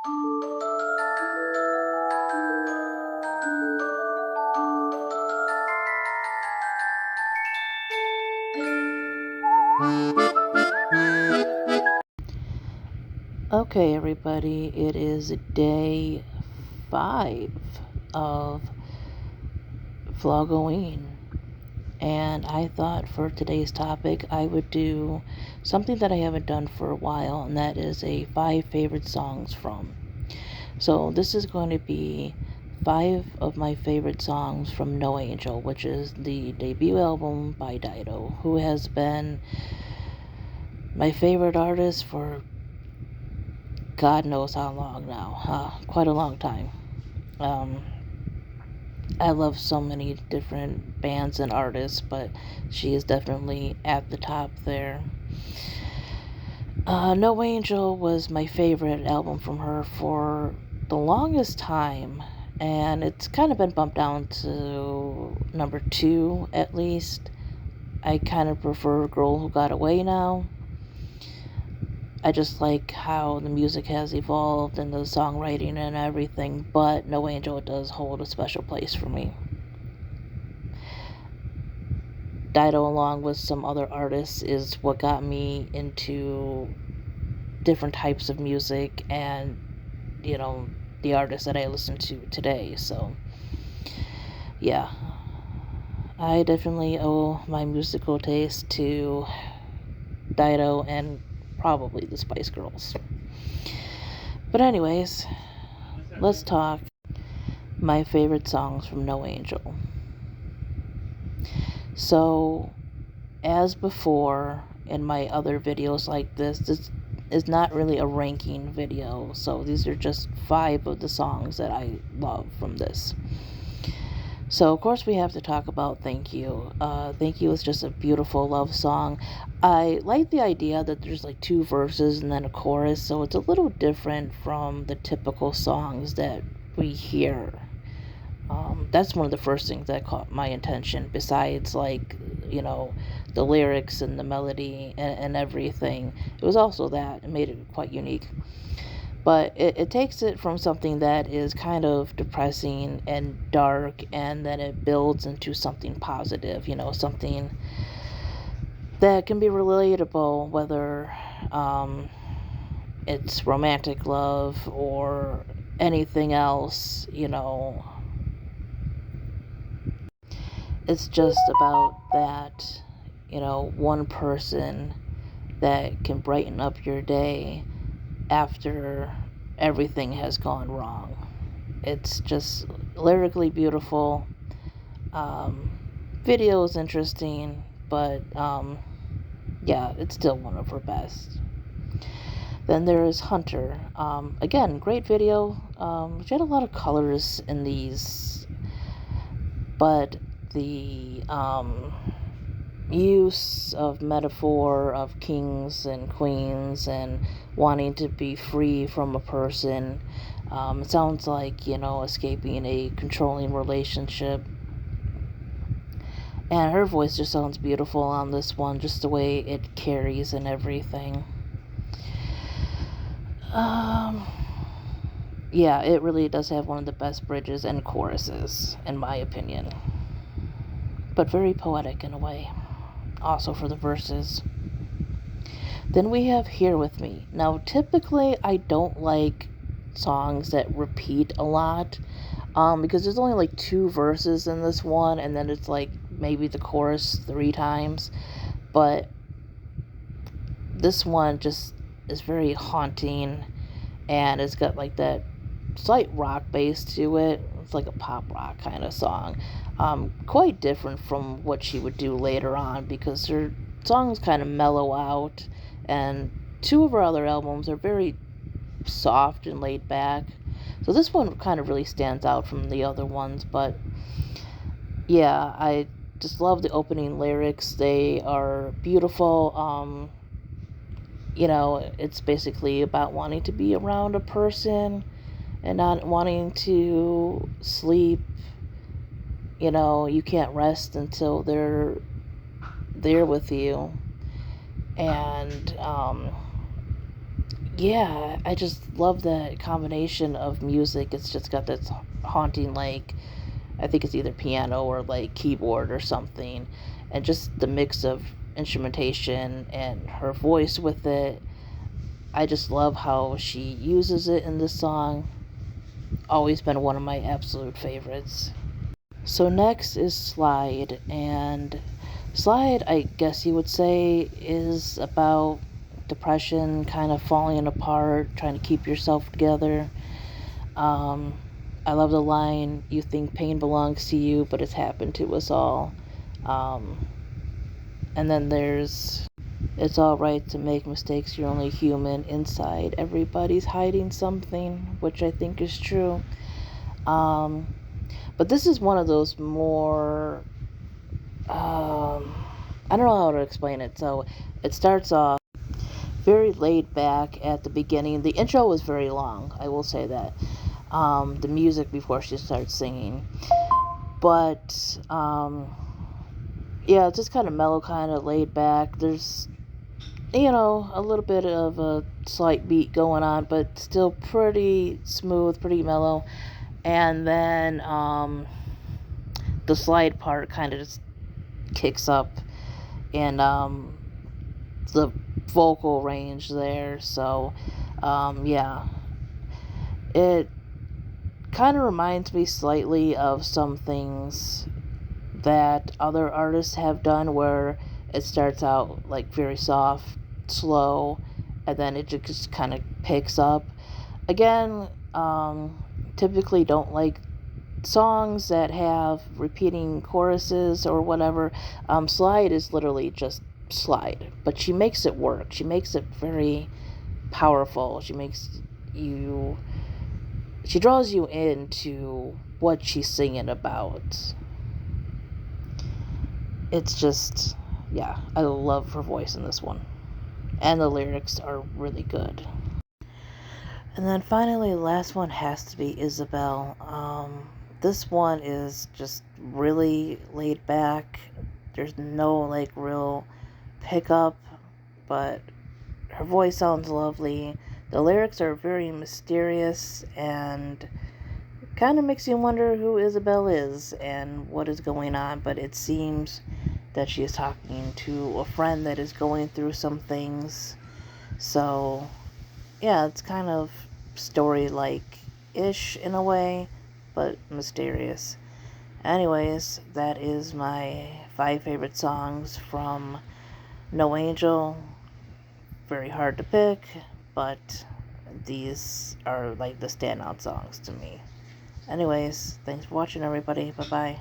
Okay, everybody, it is day 5 of Vlogoween, and I thought for today's topic I would do something that I haven't done for a while, and that is a 5 favorite songs from. So this is going to be 5 of my favorite songs from No Angel, which is the debut album by Dido, who has been my favorite artist for God knows how long now, quite a long time. I love so many different bands and artists, but she is definitely at the top there. No Angel was my favorite album from her for the longest time, and it's kind of been bumped down to number 2 at least. I kind of prefer Girl Who Got Away now. I just like how the music has evolved and the songwriting and everything, but No Angel does hold a special place for me. Dido, along with some other artists, is what got me into different types of music and, the artists that I listen to today. So, yeah, I definitely owe my musical taste to Dido and probably the Spice Girls. But anyways, let's talk my favorite songs from No Angel. So, as before in my other videos like this is not really a ranking video. So these are just 5 of the songs that I love from this. So, of course, we have to talk about Thank You. Thank You is just a beautiful love song. I like the idea that there's like 2 verses and then a chorus, so it's a little different from the typical songs that we hear. That's one of the first things that caught my attention, besides, like, the lyrics and the melody and everything. It was also that. It made it quite unique. But it takes it from something that is kind of depressing and dark, and then it builds into something positive, something that can be relatable, whether it's romantic love or anything else. It's just about that, one person that can brighten up your day after everything has gone wrong. It's just lyrically beautiful. Video is interesting, but yeah, it's still one of her best. Then there is Hunter. Again, great video. She had a lot of colors in these, but the use of metaphor of kings and queens and wanting to be free from a person, it sounds like, escaping a controlling relationship. And her voice just sounds beautiful on this one, just the way it carries and everything. Yeah, it really does have one of the best bridges and choruses, in my opinion. But very poetic in a way, also for the verses. Then we have Here With Me. Now, typically, I don't like songs that repeat a lot, because there's only like 2 verses in this one, and then it's like maybe the chorus 3 times. But this one just is very haunting, and it's got like that slight rock bass to it. It's like a pop rock kind of song. Quite different from what she would do later on, because her songs kind of mellow out, and 2 of her other albums are very soft and laid back. So this one kind of really stands out from the other ones. But yeah, I just love the opening lyrics. They are beautiful. It's basically about wanting to be around a person and not wanting to sleep. You can't rest until they're there with you. And yeah, I just love that combination of music. It's just got this haunting, like, I think it's either piano or like keyboard or something, and just the mix of instrumentation and her voice with it. I just love how she uses it in this song. Always been one of my absolute favorites. So next is Slide, and Slide, I guess you would say, is about depression, kind of falling apart, trying to keep yourself together. Um, I love the line, "You think pain belongs to you, but it's happened to us all." Um, and then there's, "It's alright to make mistakes, you're only human. Inside, everybody's hiding something," which I think is true. Um, but this is one of those more, I don't know how to explain it. So it starts off very laid back at the beginning. The intro was very long, I will say that. The music before she starts singing. But, yeah, it's just kind of mellow, kind of laid back. There's, a little bit of a slight beat going on, but still pretty smooth, pretty mellow. And then, the slide part kind of just kicks up, and, the vocal range there. So, yeah, it kind of reminds me slightly of some things that other artists have done, where it starts out like very soft, slow, and then it just kind of picks up. Again, typically don't like songs that have repeating choruses or whatever. Slide is literally just Slide, but she makes it work. She makes it very powerful. You she draws you into what she's singing about. It's just, yeah, I love her voice in this one, and the lyrics are really good. And then finally, the last one has to be Isabel. This one is just really laid back. There's no like real pickup, but her voice sounds lovely. The lyrics are very mysterious and kind of makes you wonder who Isabel is and what is going on, but it seems that she is talking to a friend that is going through some things. So, yeah, it's kind of story-like ish in a way, but mysterious. Anyways, that is my 5 favorite songs from No Angel. Very hard to pick, but these are like the standout songs to me. Anyways, thanks for watching, everybody. Bye bye.